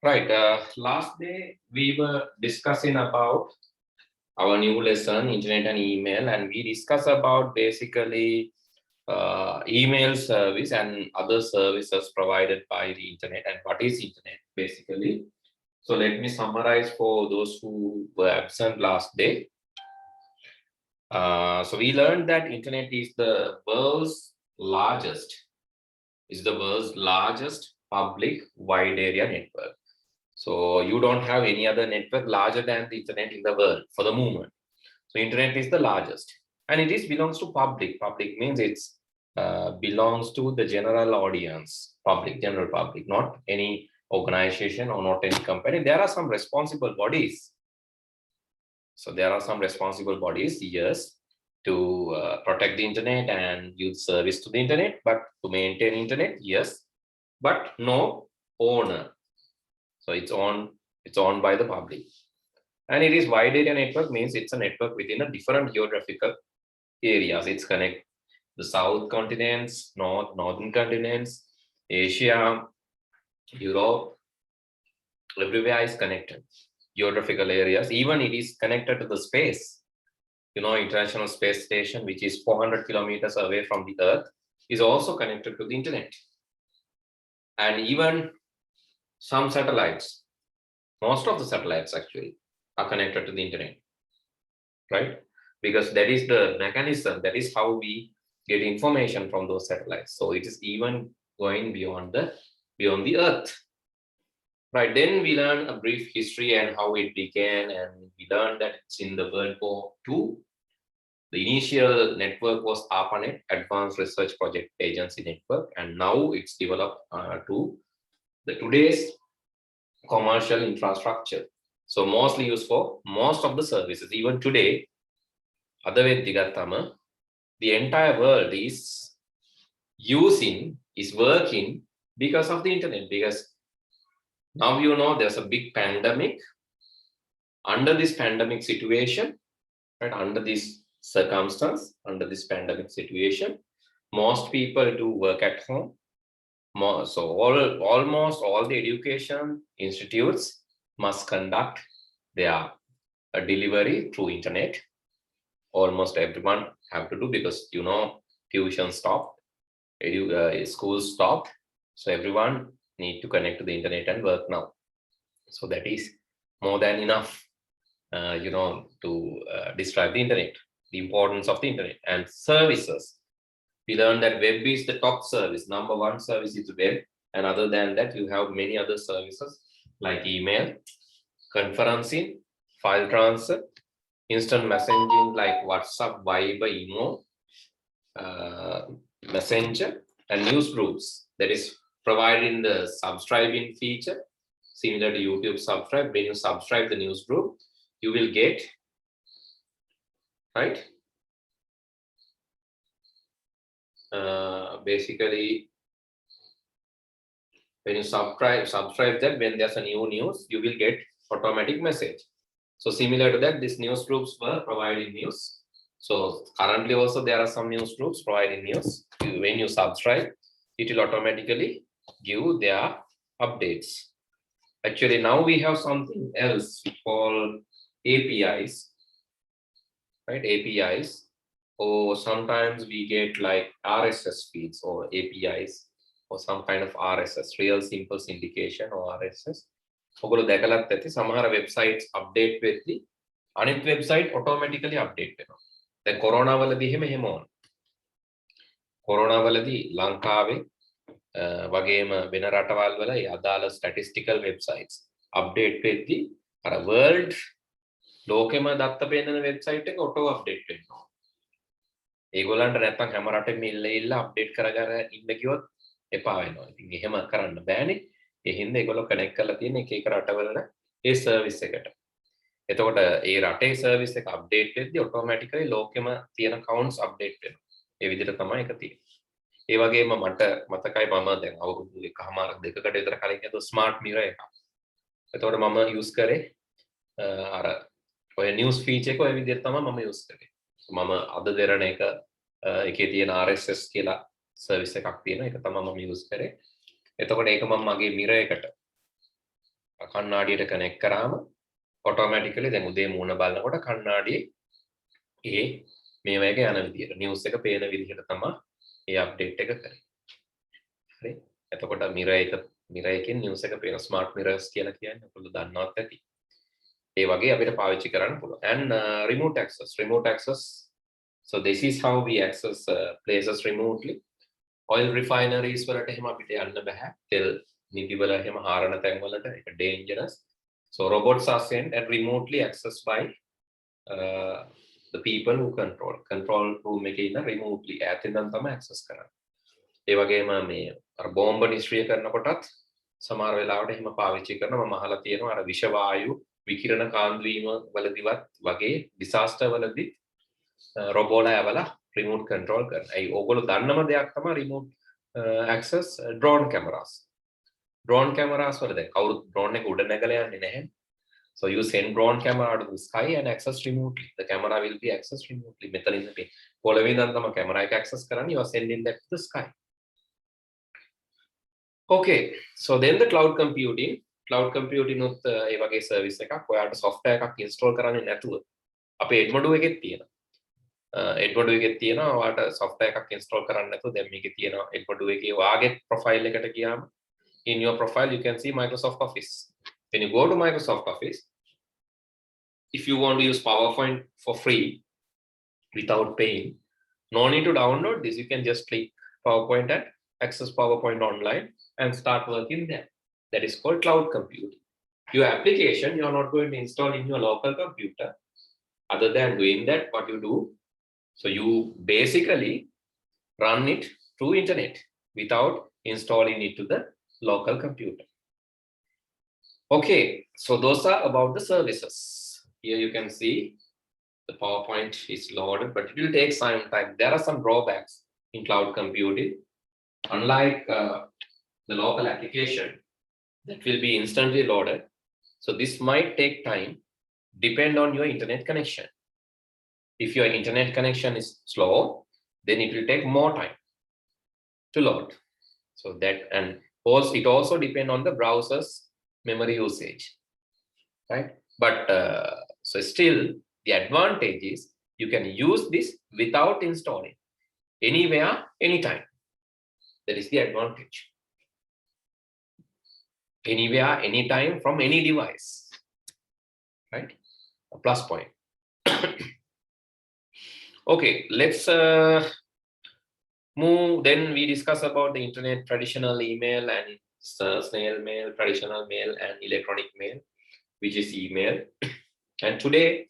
Right. Last day we were discussing about our new lesson, internet and email, and we discussed about basically email service and other services provided by the internet and what is internet basically. So let me summarize for those who were absent last day. So we learned that internet is the world's largest public wide area network. So you don't have any other network larger than the internet in the world for the moment. So internet is the largest, and it belongs to public. Public means it's belongs to the general audience, general public, not any organization or not any company. There are some responsible bodies. So there are some responsible bodies, yes, to protect the internet and give service to the internet, but to maintain internet, yes, but no owner. So it's owned by the public. And it is wide area network means it's a network within a different geographical areas. It's connect the south continents, northern continents, Asia, Europe, everywhere is connected. Geographical areas, even it is connected to the space. You know, International Space Station, which is 400 kilometers away from the Earth, is also connected to the internet. And even some satellites, most of the satellites actually are connected to the internet, right? Because that is the mechanism, that is how we get information from those satellites. So it is even going beyond the Earth, right? Then we learn a brief history and how it began, and we learned that it's in the World War II. The initial network was ARPANET, Advanced Research Project Agency Network, and now it's developed to the today's commercial infrastructure. So mostly used for most of the services. Even today, the entire world is working because of the internet. Because now you know there's a big pandemic. Under this pandemic situation, right? Under this circumstance, under this pandemic situation, most people do work at home. So almost all the education institutes must conduct their delivery through internet. Almost everyone have to do, because you know tuition stopped, school stopped, so everyone need to connect to the internet and work now. So that is more than enough, to describe the internet, the importance of the internet. And services, we learned that web is the top service. Number one service is web, and other than that you have many other services like email, conferencing, file transfer, instant messaging like WhatsApp, Viber, Imo, Messenger, and news groups that is provided in the subscribing feature, similar to YouTube subscribe. When you subscribe the news group, you will get, right? Basically, when you subscribe that, when there's a new news, you will get automatic message. So similar to that, these news groups were providing news. So currently also there are some news groups providing news. When you subscribe, it will automatically give their updates. Actually, now we have something else called APIs, right? APIs, or sometimes we get like RSS feeds or APIs, or some kind of RSS, real simple syndication or RSS. ඔගොල්ලෝ දැකලත් ඇති සමහර websites update වෙද්දී අනිත් website automatically update වෙනවා. දැන් corona වලදී එහෙම ඕන. කොරෝනා වලදී ලංකාවේ වගේම වෙන රටවල් වල ඒ අදාළ ස්ටැටිස්ටිකල් වෙබ්සයිට්ස් අප්ඩේට් වෙද්දී අර වර්ල්ඩ් ලෝකෙම දත්ත පෙන්නන වෙබ්සයිට් එක ඔටෝ අප්ඩේට් වෙනවා. ඒගොල්ලන්ට නැත්තම් හැම රටෙම ඉල්ල අප්ඩේට් කරගෙන ඉන්න කිව්වොත් එපා වෙනවා. ඉතින් එහෙම කරන්න බෑනේ. ඒ හින්දා ඒගොල්ලෝ කනෙක්ට් කරලා තියෙන එක රටවල ඒ සර්විස් එකට. එතකොට ඒ රටේ සර්විස් එක අප්ඩේට් වෙද්දී ඔටෝමැටිකලි ලෝකෙම තියෙන කවුන්ට්ස් අප්ඩේට් වෙනවා. ඒ විදිහට තමයි ඒක තියෙන්නේ. ඒ වගේම මට මතකයි මම දැන් අවුරුදු 1.5 2කට විතර කලින් හිතුව ස්මාර්ට් මිරර් එකක්. එතකොට මම යූස් කරේ අර ඔය නිවුස් ෆීචර් එක ඔය විදිහට තමයි මම යූස් කරේ. මම අද දෙරණ එක එකේ තියෙන RSS කියලා සර්විස් එකක් තියෙනවා. ඒක තමයි මම යූස් කරේ. එතකොට ඒක මම මගේ මිරර් එකට කන්නාඩියට කනෙක්ට් කරාම automatically දැන් උදේ මූණ බලනකොට කන්නාඩියේ මේ වගේ යන විදියට නිවුස් එක පේන විදිහට තමයි මේ අප්ඩේට් එක කරන්නේ. හරි. එතකොට mirror එකෙන් නිවුස් එක පේන ස්මාර්ට් mirrors කියලා කියන්නේ ඔයගොල්ලෝ දන්නවත් ඇති. ඒ වගේ අපිට පාවිච්චි කරන්න පුළුවන්. And remote access. So this is how we access places remotely. Oil refineries වලට එහෙම අපිට යන්න බෑ. තෙල් නිදි වල එහෙම හාරන තැන් වලට ඒක dangerous. So robots are sent and remotely accessed by the people who control room එකේ ඉන්න remotely ඈතින් තමයි access කරන්නේ. ඒ වගේම මේ අර බෝම්බ නිෂ්ක්‍රිය කරනකොටත් සමහර වෙලාවට එහෙම පාවිච්චි කරනවා. මම අහලා තියෙනවා අර විෂ වායු විකිරණ කාන්දු වීම වලදීවත් වගේ disaster වලදී රොබෝලා යවලා remote control කරනවා. ඒ ඕගොල්ලෝ දන්නම දෙයක් තමයි remote access drone cameras. Drone cameras වල දැන් කවුරුත් drone එක උඩ නැගලා යන්නේ නැහැ. So you send drone camera to the sky and access remotely. The camera will be accessed remotely. මෙතන ඉන්න පොළවේ ඉඳන් තමයි camera එක access කරන්නේ. You are sending that to the sky. Okay, so then the cloud computing උත් ඒ වගේ service එකක්. ඔයාලට software එකක් install කරන්නේ නැතුව අපේ Edmodo එකෙත් තියෙනවා. Edmodo එකෙත් තියෙනවා. ඔයාලට software එකක් install කරන්න නැතුව දැන් මේකේ තියෙනවා Edmodo එකේ ඔයාගේ profile එකට ගියාම in your profile you can see Microsoft Office. When you go to Microsoft Office, if you want to use PowerPoint for free without paying, no need to download this. You can just click PowerPoint and access PowerPoint online and start working there. That is called cloud computing. Your application you are not going to install in your local computer. Other than doing that, what you do, so you basically run it through internet without installing it to the local computer. Okay, so those are about the services. Here you can see the PowerPoint is loaded, but it will take some time. There are some drawbacks in cloud computing. Unlike the local application that will be instantly loaded, so this might take time, depend on your internet connection. If your internet connection is slow, then it will take more time to load. So that, and also it also depends on the browser's memory usage, right? But so still the advantage is you can use this without installing anywhere, anytime. That is the advantage. Anywhere, anytime, from any device, right? A plus point. Okay, let's move. Then we discuss about the internet, traditional email and snail mail, traditional mail and electronic mail, which is email. And today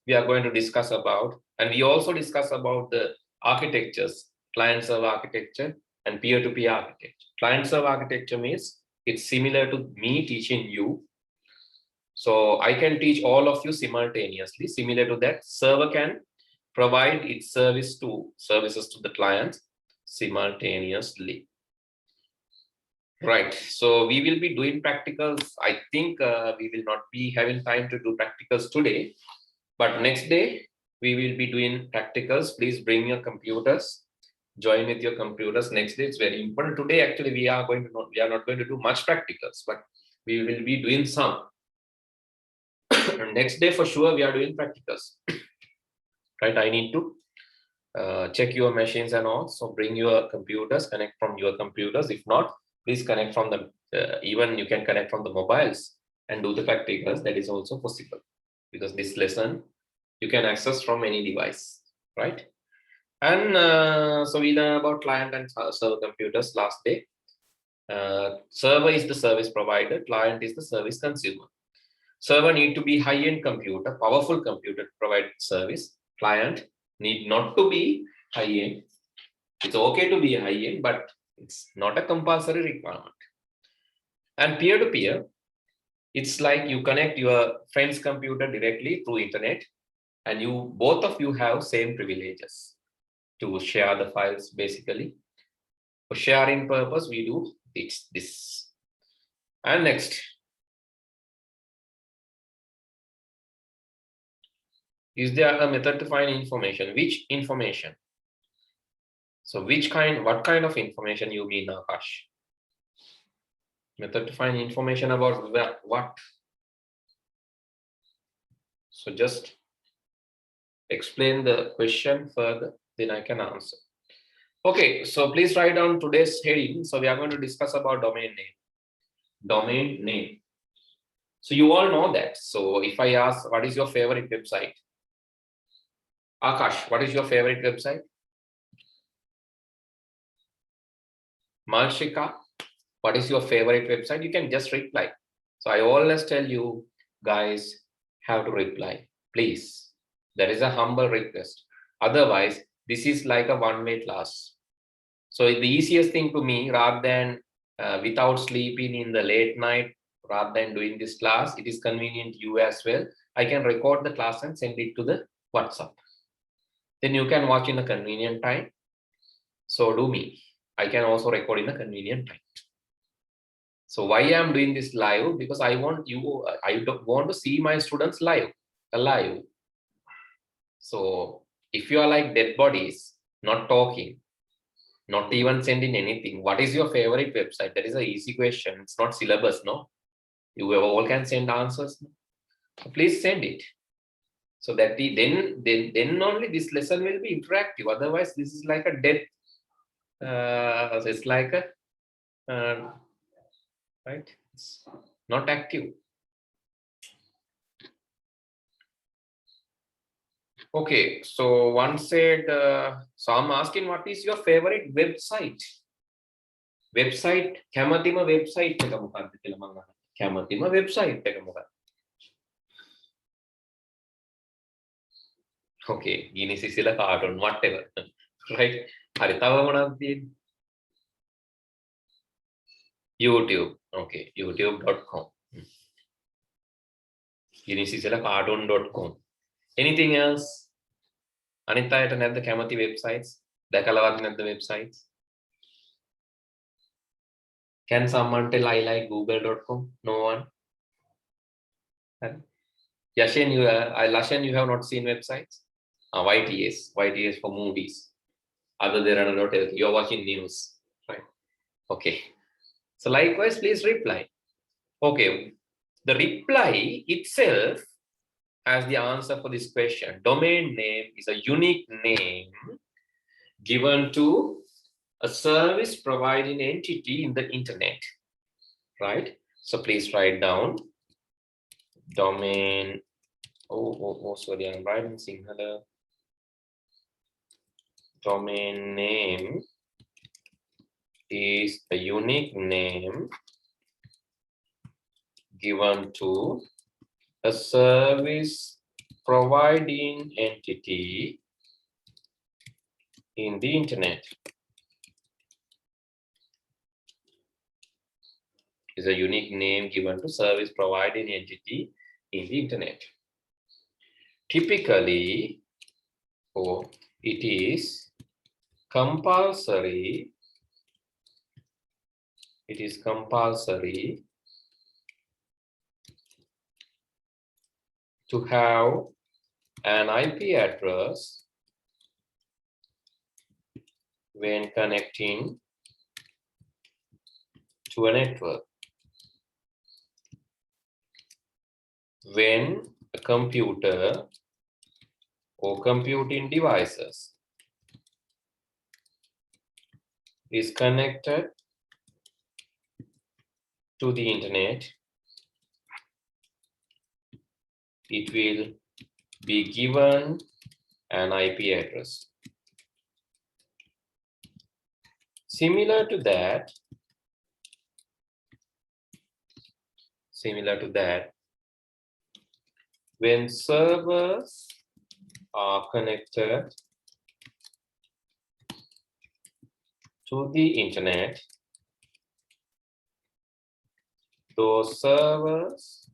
we are going to discuss about, and we also discuss about the architectures, client server architecture and peer-to-peer architecture. Client server architecture means it's similar to me teaching you. So I can teach all of you simultaneously. Similar to that, server can provide its services to the client simultaneously. Right, so we will be doing practicals. I think we will not be having time to do practicals today, but next day we will be doing practicals. Please bring your computers, join with your computers. Next day it's very important. Today actually we are not going to do much practicals, but we will be doing some. Next day for sure we are doing practicals. Right, I need to check your machines and all. So bring your computers, connect from your computers. If not, please connect from the, even you can connect from the mobiles and do the practicals. That is also possible because this lesson you can access from any device, right? And so we learned about client and server computers last day. Server is the service provider, client is the service consumer. Server need to be high-end computer, powerful computer to provide service. Client need not to be high-end. It's okay to be high-end, but it's not a compulsory requirement. And peer-to-peer, it's like you connect your friend's computer directly through internet, and you both of you have same privileges to share the files. Basically, for sharing purpose, we do this. And next, is there a method to find information? Which information? So what kind of information you mean, Akash? Method to find information about what? So just explain the question further, then I can answer. Okay, so please write down today's heading. So we are going to discuss about domain name. Domain name. So you all know that. So if I ask, what is your favorite website? Akash, what is your favorite website? Malshika, what is your favorite website? You can just reply. So I always tell you guys have to reply, please. That is a humble request. Otherwise, this is like a one-way class. So the easiest thing to me, rather than without sleeping in the late night, rather than doing this class, it is convenient to you as well. I can record the class and send it to the WhatsApp. Then you can watch in a convenient time. So do me. I can also record in a convenient time. So why I am doing this live? Because I want you, I don't want to see my students alive. So if you are like dead bodies, not talking, not even sending anything, what is your favorite website? That is an easy question. It's not syllabus, no? You all can send answers. No? So please send it. So that then only this lesson will be interactive. Otherwise, this is like a dead. It's like a right. It's not active. Okay, so one said, so I'm asking, what is your favorite website? Website, කැමතිම website එක මොකක්ද කියලා මම අහනවා. කැමතිම website එක මොකක්ද? Okay, ගිනි සිසිල cartoon, whatever. Right? හරි, තව මොනවද තියෙන්නේ? YouTube. Okay, youtube.com. ගිනි සිසිල cartoon.com. Anything else? අනිත් අයට නැද්ද කැමති websites? දැකලවත් නැද්ද websites? Can someone tell I like google.com? No one? Yashin, Lashan, you have not seen websites? YTS for movies. Other than another, you're watching news, right? Okay. So likewise, please reply. Okay. The reply itself as the answer for this question. Domain name is a unique name given to a service providing entity in the internet, right? So please write down domain. Sorry, I'm writing Sinhala. Domain name is a unique name given to a service providing entity in the internet. Is a unique name given to service providing entity in the internet. Typically, it is compulsory. It is compulsory to have an IP address when connecting to a network. When a computer or computing devices is connected to the internet, it will be given an IP address. Similar to that, when servers are connected to the internet, those servers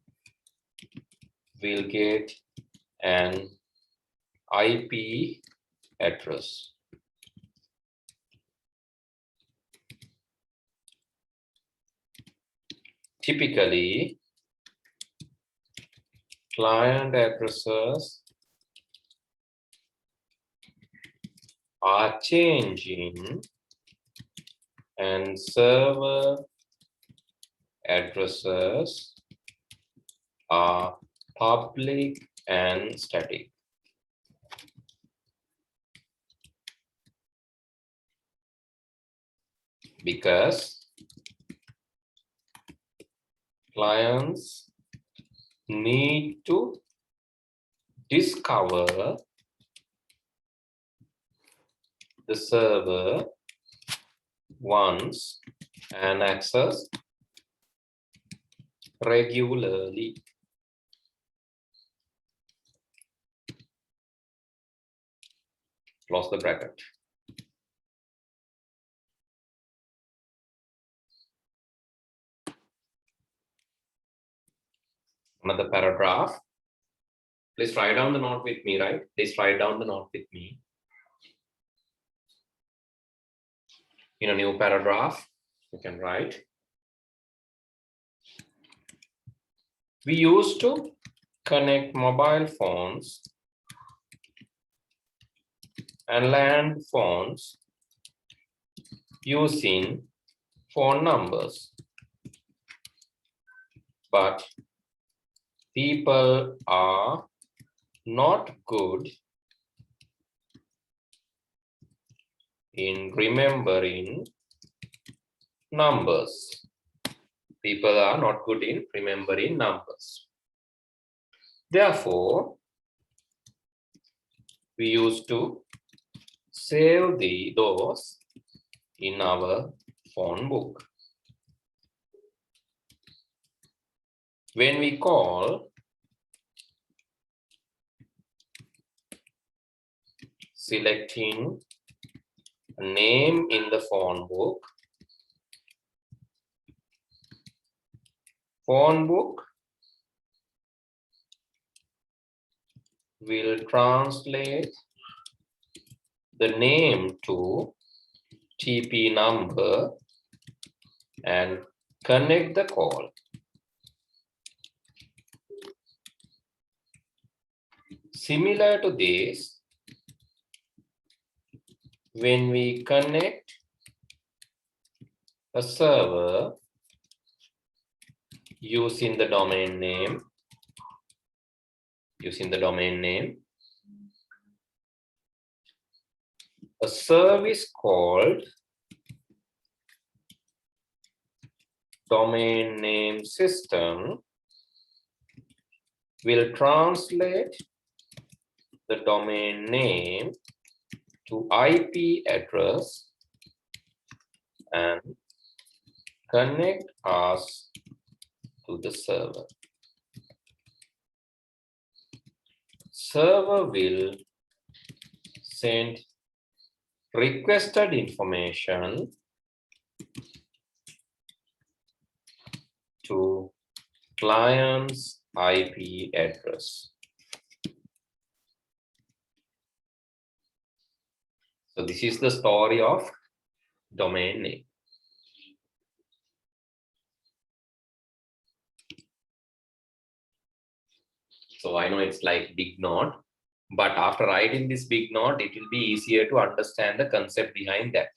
will get an IP address. Typically, client addresses are changing and server addresses are public and static. Because clients need to discover the server once and access regularly. Close the bracket. Another paragraph. Please write down the note with me, right? Please write down the note with me. In a new paragraph, you can write. We used to connect mobile phones and land phones using phone numbers. But people are not good in remembering numbers. People are not good in remembering numbers. Therefore, we used to save those in our phone book. When we call, selecting a name in the phone book will translate the name to TP number and connect the call. Similar to this, when we connect a server using the domain name, a service called domain name system will translate the domain name to IP address and connect us to the server. Server will send requested information to client's IP address. So this is the story of domain name. So I know it's like big note, but after writing this big note, it will be easier to understand the concept behind that.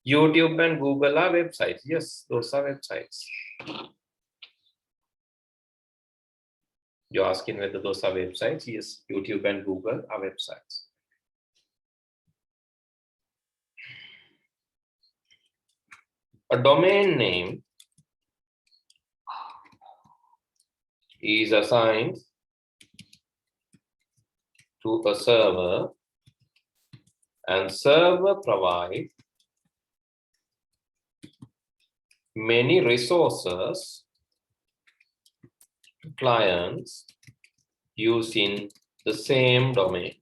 YouTube and Google are websites. Yes, those are websites. You're asking whether those are websites. Yes, YouTube and Google are websites. A domain name is assigned to a server, and server provides many resources to clients using the same domain.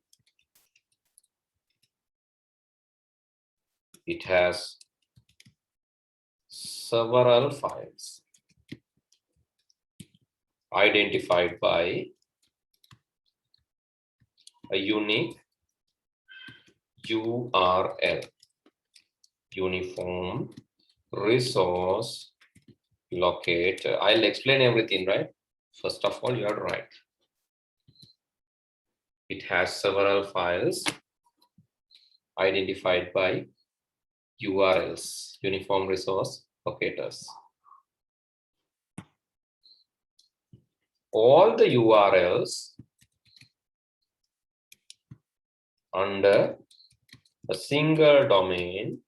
It has several files identified by a unique URL, uniform resource locator. I'll explain everything, right? First of all, you have to write. It has several files identified by URLs, uniform resource locators. All the URLs under a single domain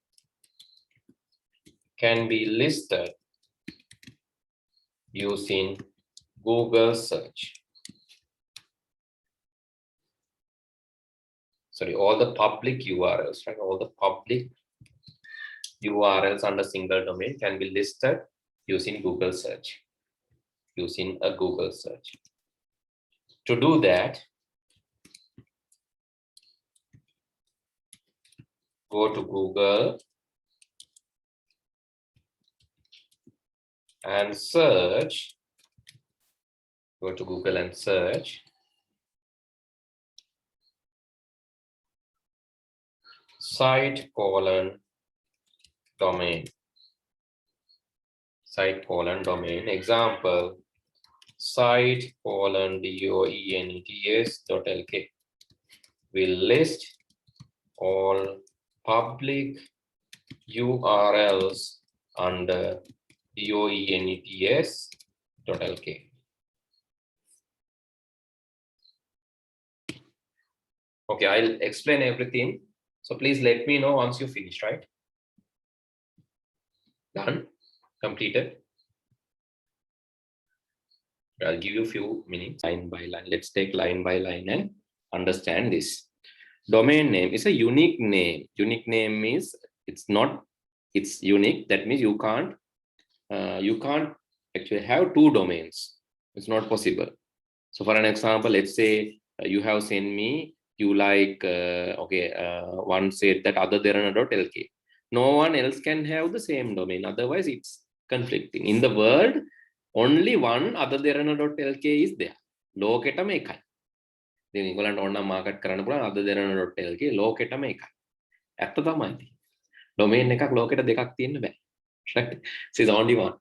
can be listed using Google search. Sorry, all the public URLs, right? All the public URLs under single domain can be listed using Google search. Using a Google search. To do that, go to Google and search. Go to Google and search site colon domain. Site colon domain. Example, site colon doenets.lk will list all public URLs under doenets.lk. Okay, I'll explain everything. So please let me know once you finish, right? Done? Completed? I'll give you a few minutes, line by line. Let's take line by line and understand this. Domain name is a unique name. Unique name means it's unique. That means you can't actually have two domains. It's not possible. So for an example, let's say you have sent me, you like, one said that othertherana.lk. No one else can have the same domain. Otherwise, it's conflicting. In the world, only one othertherana.lk is there. Loketama ekai. Then you can market කරන්න පුළුවන් othertherana.lk loketama ekai. ඇත්ත තමයි. Domain එකක් locator දෙකක් තියෙන්න බෑ. Right? This is only one.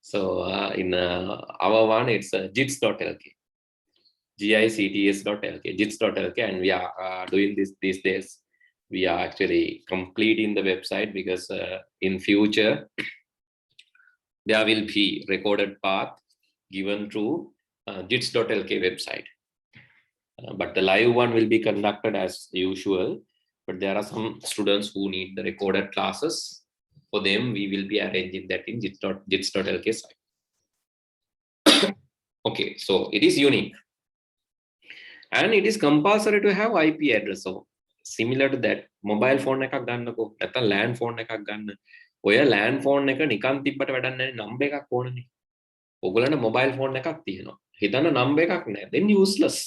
So in our one, it's jits.lk. GICTS.lk, jits.lk, and we are doing this these days. We are actually completing the website because in future there will be recorded path given through jits.lk website. But the live one will be conducted as usual. But there are some students who need the recorded classes. For them, we will be arranging that in jits.lk site. Okay, so it is unique. And it is compulsory to have IP address. So similar to that, mobile phone එකක් ගන්නකො නැත්නම් land phone එකක් ගන්න. ඔය land phone එක නිකන් තිබ්බට වැඩක් නැහැ, number එකක් ඕනනේ. ඔයගොල්ලන්ට mobile phone එකක් තියෙනවා. හිතන්න number එකක් නැහැ. Then useless.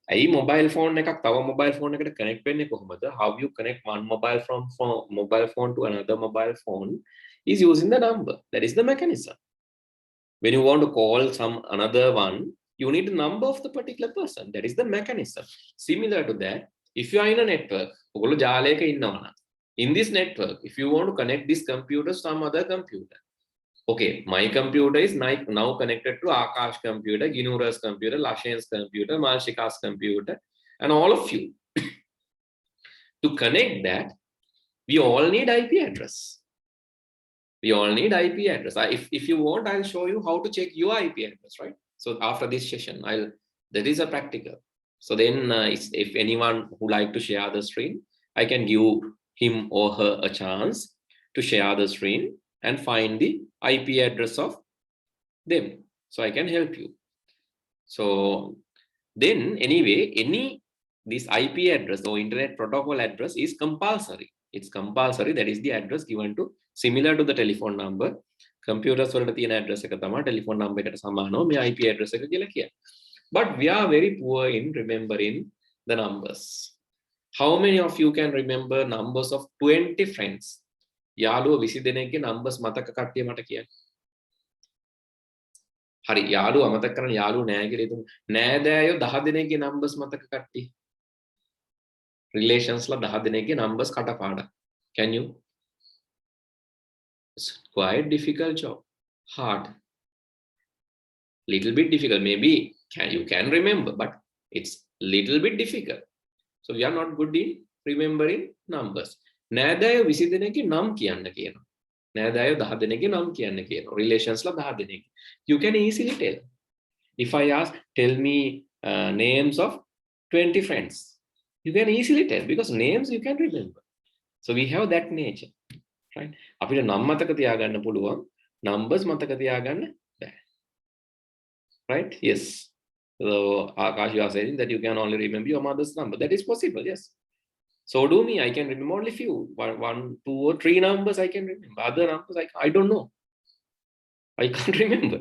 ඇයි mobile phone එකක් තව mobile phone එකට connect වෙන්නේ කොහොමද? How you connect one mobile phone to another mobile phone is using the number. That is the mechanism. When you want to call another one, you need the number of the particular person. That is the mechanism. Similar to that, if you are in a network, in this network, if you want to connect this computer to some other computer, okay, my computer is now connected to Akash computer, Ginura's computer, Lashen's computer, Malshika's computer, and all of you. To connect that, we all need IP address. We all need IP address. If you want, I'll show you how to check your IP address, right? So after this session, that is a practical. So then if anyone who like to share the screen, I can give him or her a chance to share the screen and find the IP address of them. So I can help you. So then anyway, this IP address or internet protocol address is compulsory. It's compulsory. That is the address given to, similar to the telephone number. Computers වලට තියෙන address එක තමයි telephone number එකට සමානව මේ IP address එක කියලා කියන්නේ. But we are very poor in remembering the numbers. How many of you can remember numbers of 20 friends? යාළුවෝ 20 දෙනෙක්ගේ numbers මතක කට්ටිය මට කියන්න. හරි, යාළුවෝ අමතක කරන්න යාළුවෝ නෑ කියලා හිතමු. නෑදෑයෝ 10 දෙනෙක්ගේ numbers මතක කට්ටිය. Relations ලා 10 දෙනෙක්ගේ numbers කටපාඩම්. Can you? It's quite difficult job. Hard. Little bit difficult. Maybe you can remember, but it's little bit difficult. So we are not good in remembering numbers. නෑදෑයෝ 20 දෙනෙක්ගේ නම් කියන්න කියනවා. නෑදෑයෝ 10 දෙනෙක්ගේ නම් කියන්න කියනවා. Relationsලා 10 දෙනෙක්. You can easily tell. If I ask, tell me names of 20 friends, you can easily tell because names you can remember. So we have that nature, right? අපිට නම් මතක තියාගන්න පුළුවන්, numbers මතක තියාගන්න බෑ. Right? Yes. So Akash, you are saying that you can only remember your mother's number. That is possible, yes. So do me, I can remember only few, one, 2 or 3 numbers I can remember. Other numbers I don't know. I can't remember.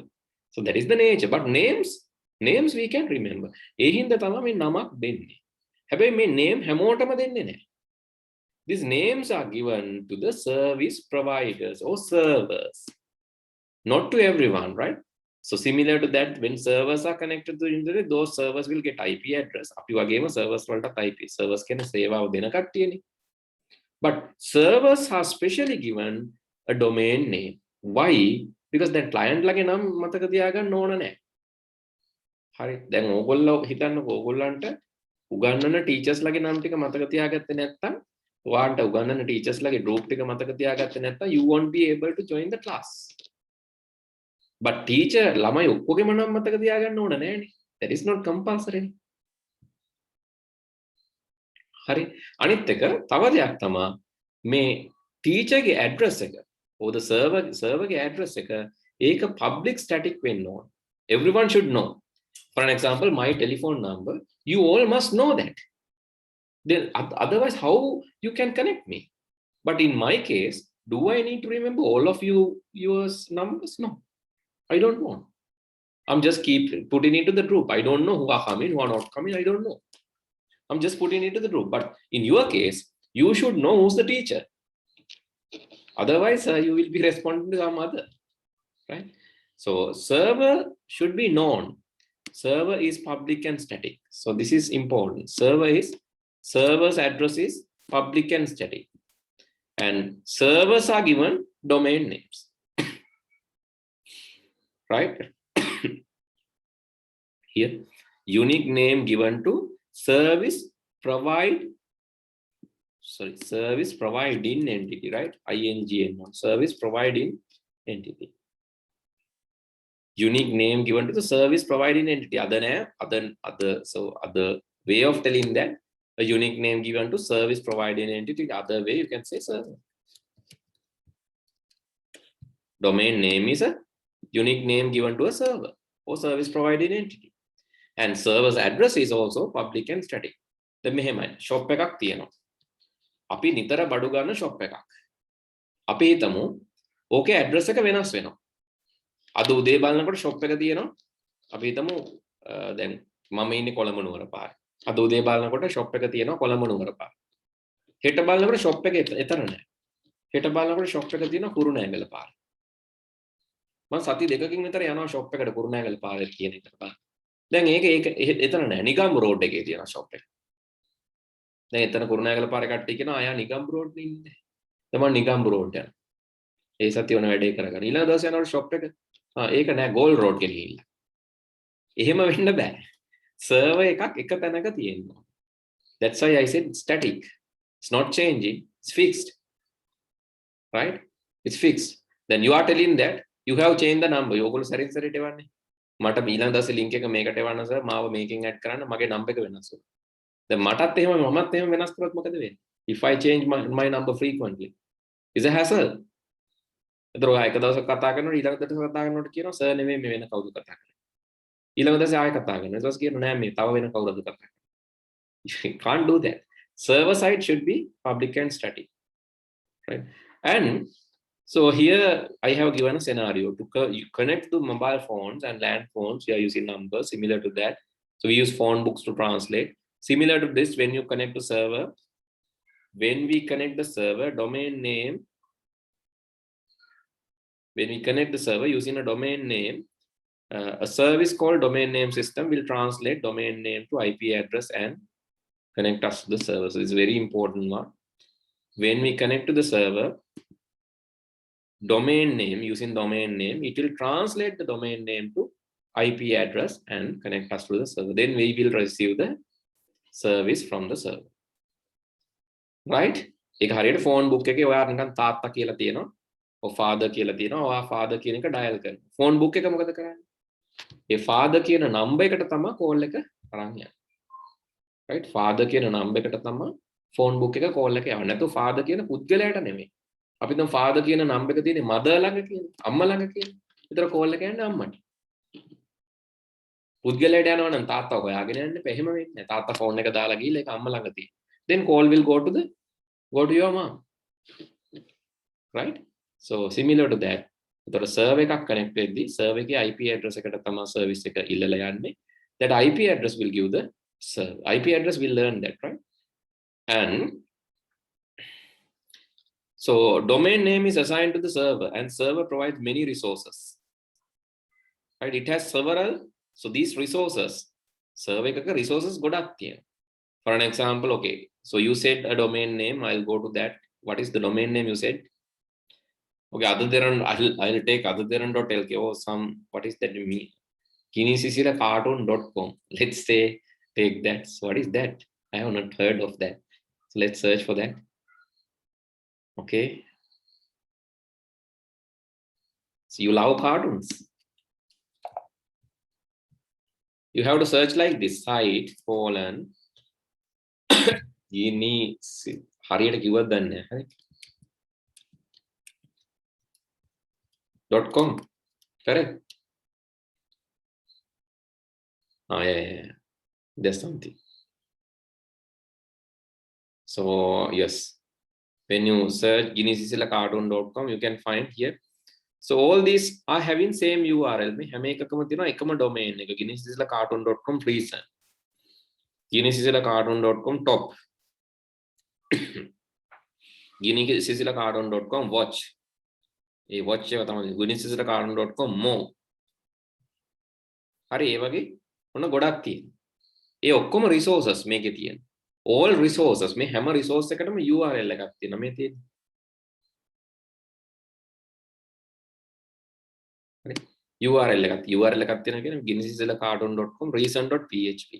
So that is the nature. But names we can remember. ඒ හින්දා තමයි මේ නමක් දෙන්නේ. හැබැයි මේ name හැමෝටම දෙන්නේ නැහැ. These names are given to the service providers or servers, not to everyone, right? So similar to that, when servers are connected to the internet, those servers will get IP address. අපි වගේම servers වලට IP. Servers කියන සේවාව දෙන කට්ටියනේ. But servers are specially given a domain name. Why? Because that client ලගේ නම් මතක තියාගන්න ඕන නැහැ. හරි. දැන් ඕගොල්ලෝ හිතන්නකෝ ඕගොල්ලන්ට උගන්වන ටීචර්ස් ලගේ නම් ටික මතක තියාගත්තේ නැත්නම් ඔයාලට උගන්වන ටීචර්ස් ලගේ group ටික මතක තියාගත්තේ නැත්නම් you won't be able to join the class. But teacher ළමයි ඔක්කොගෙම නම් මතක තියාගන්න ඕන නෑනේ. That is not compulsory. හරි. අනිත් එක තව දෙයක් තමයි මේ teacher ගේ address එක or the server ගේ address එක ඒක public static වෙන්න ඕන. Everyone should know. For an example, my telephone number, you all must know that. Then otherwise how you can connect me? But in my case, do I need to remember all of your numbers? No, I don't want. I'm just keep putting into the group. I don't know who are coming, who are not coming. I don't know. I'm just putting into the group. But in your case, you should know who's the teacher. Otherwise, you will be responding to some other, right? So server should be known. Server is public and static. So this is important. Server's address is public and static. And servers are given domain names. Right? Here, unique name given to service providing entity, right? INGN, service providing entity. Unique name given to the service providing entity. Other way of telling that, a unique name given to service providing entity. Other way you can say server. Domain name is a unique name given to a server or service providing entity. And server's address is also public and static. දැන් මෙහෙමයි shop එකක් තියෙනවා. අපි නිතර බඩු ගන්න shop එකක්. අපි හිතමු ඕකේ address එක වෙනස් වෙනවා. අද උදේ බලනකොට shop එක තියෙනවා. අපි හිතමු දැන් මම ඉන්නේ කොළඹ නුවර පාරේ. අද උදේ බලනකොට shop එක තියෙනවා කොළඹ නුවර පාරේ. හෙට බලනකොට shop එක එතන නැහැ. හෙට බලනකොට shop එක තියෙනවා කුරුණෑගල පාරේ. මම සති දෙකකින් විතර යනවා shop එකට කුරුණෑගල පාරේ කියන එකට බලන්න. දැන් ඒක එතන නැහැ. නිගම් රෝඩ් එකේ තියෙනවා shop එක. දැන් එතන කුරුණෑගල පාරේ කට්ටිය කියනවා ආයා නිගම් රෝඩ් නේ ඉන්නේ. දැන් මම නිගම් රෝඩ් යනවා. ඒ සතිය වුණ වැඩේ කරගන්න. ඊළඟ දවසේ යනකොට shop එක ඒක නෑ ගෝල් රෝඩ් ගෙ ගිහිල්ලා. එහෙම වෙන්න බෑ. සර්වර් එකක් එක තැනක තියෙනවා. That's why I said static. It's not changing. It's fixed. Right? It's fixed. Then you are telling that you have changed the number. ඔයගොල්ලෝ සරින් සරට එවන්නේ. මට ඊළඟ දවසේ link එක මේකට එවන්න සර් මාව මේකෙන් add කරන්න මගේ number එක වෙනස් වෙනවා. දැන් මටත් එහෙම මමත් එහෙම වෙනස් කරොත් මොකද වෙන්නේ? If I change my number frequently, is a hassle. ඒතර ඔයා එක දවසක් කතා කරනකොට ඊළඟ දවසට කතා කරනකොට කියනවා සර් නෙමෙයි මේ වෙන කවුද කතා කරන්නේ. ඊළඟ දවසේ ආයෙ කතා කරනවා. ඊට පස්සේ කියනවා නෑ මේ තව වෙන කවුරුද කතා කරන්නේ. You can't do that. Server side should be public and static. Right? And so here I have given a scenario to you connect to mobile phones and land phones. We are using numbers similar to that. So we use phone books to translate. Similar to this, when you connect the server, when we connect the server domain name, when we connect the server using a domain name, a service called domain name system will translate domain name to IP address and connect us to the server. So it's a very important one. When we connect to the server, domain name, using domain name, it will translate the domain name to IP address and connect us to the server. Then we will receive the service from the server. Right? ඒක හරියට phone book එකේ ඔයා නිකන් තාත්තා කියලා තියෙනවා. ඔය father කියලා තියෙනවා. ඔයා father කියන එක dial කරනවා. phone book එක මොකද කරන්නේ? ඒ father කියන number එකට තමයි call එක අරන් යන්නේ. right? father කියන number එකට තමයි phone book එක call එක යවන්නේ. නැත්නම් father කියන පුද්ගලයාට නෙමෙයි. අපි දැන් father කියන number එක තියෙන්නේ mother ළඟ කියන, අම්මා ළඟ කියන. ඒතර call එක යන්නේ අම්මට. පුද්ගලයාට යනවා නම් තාත්තා හොයාගෙන යන්න එපා. එහෙම වෙන්නේ නැහැ. තාත්තා phone එක දාලා ගිහලා ඒක අම්මා ළඟ තියෙන. Then call will go to your mom. Right? So similar to that. ඒතර server එකක් connect වෙද්දී server එකේ IP address එකට තමයි service එක ඉල්ලලා යන්නේ. That IP address will give the server. IP address will learn that, right? And so domain name is assigned to the server and server provides many resources. Right? It has several. So these resources, server එකක resources ගොඩක් තියෙනවා. For an example, okay. So you said a domain name. I'll go to that. What is the domain name you said? Okay, other than I'll take other.lk or some, what is that mean? kinisisiracartoon.com. Let's say take that. So what is that? I have not heard of that. So let's search for that. Okay. So you love cartoons. You have to search like this site colon හරියට කිව්වද දන්නේ නැහැ. .com. Correct? Oh, yeah. There's something. So, yes. When you search guinnessisilacartoon.com, you can find here. So, all these are having same URL. හැම එකකම තියෙනවා එකම domain එක. guinnessisilacartoon.com recent. guinnessisilacartoon.com top. guinnessisilacartoon.com watch. ඒ watch එක තමයි guinnessisilacartoon.com more. හරි ඒ වගේ ඔන්න ගොඩක් තියෙනවා. ඒ ඔක්කොම resources මේකේ තියෙනවා. all resources මේ හැම resource එකටම URL එකක් තියෙනවා මේ තියෙන්නේ. හරි URL එකක් තියෙනවා කියන්නේ guinnessisilacartoon.com recent.php.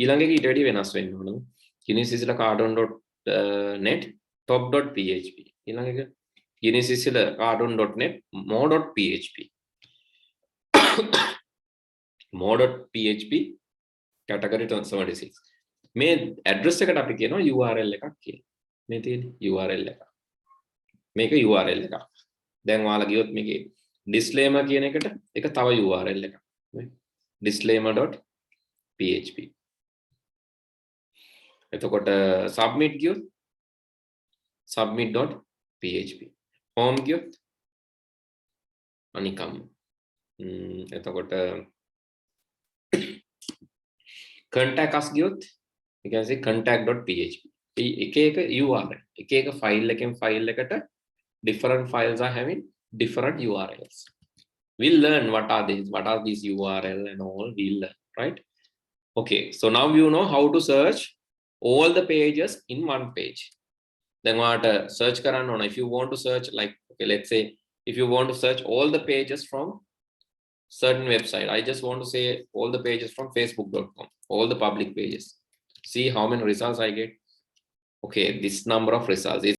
ඊළඟ එක ඊට වැඩි වෙනස් වෙන්න ඕන. guinnessisilacartoon.net top.php. ඊළඟ එක guinnessisilacartoon.net more.php. more.php category 76. මේ address එකට අපි කියනවා URL එකක් කියලා. මේ තියෙන URL එක. මේක URL එකක්. දැන් ඔයාලා ගියොත් මේකේ disclaimer කියන එකට ඒක තව URL එකක්. disclaimer.php. එතකොට submit ගියොත් submit.php. home ගියොත් අනිකම්. එතකොට contact us ගියොත් you can say contact.php. එක එක URL එක එක file එකෙන් file එකට different files are having different URLs. We'll learn what are these URL and all. We'll learn, right? Okay, so now you know how to search all the pages in one page. Then what search karan on if you want to search, like, okay, let's say if you want to search all the pages from certain website, I just want to say all the pages from facebook.com, all the public pages, see how many results I get. Okay, this number of results.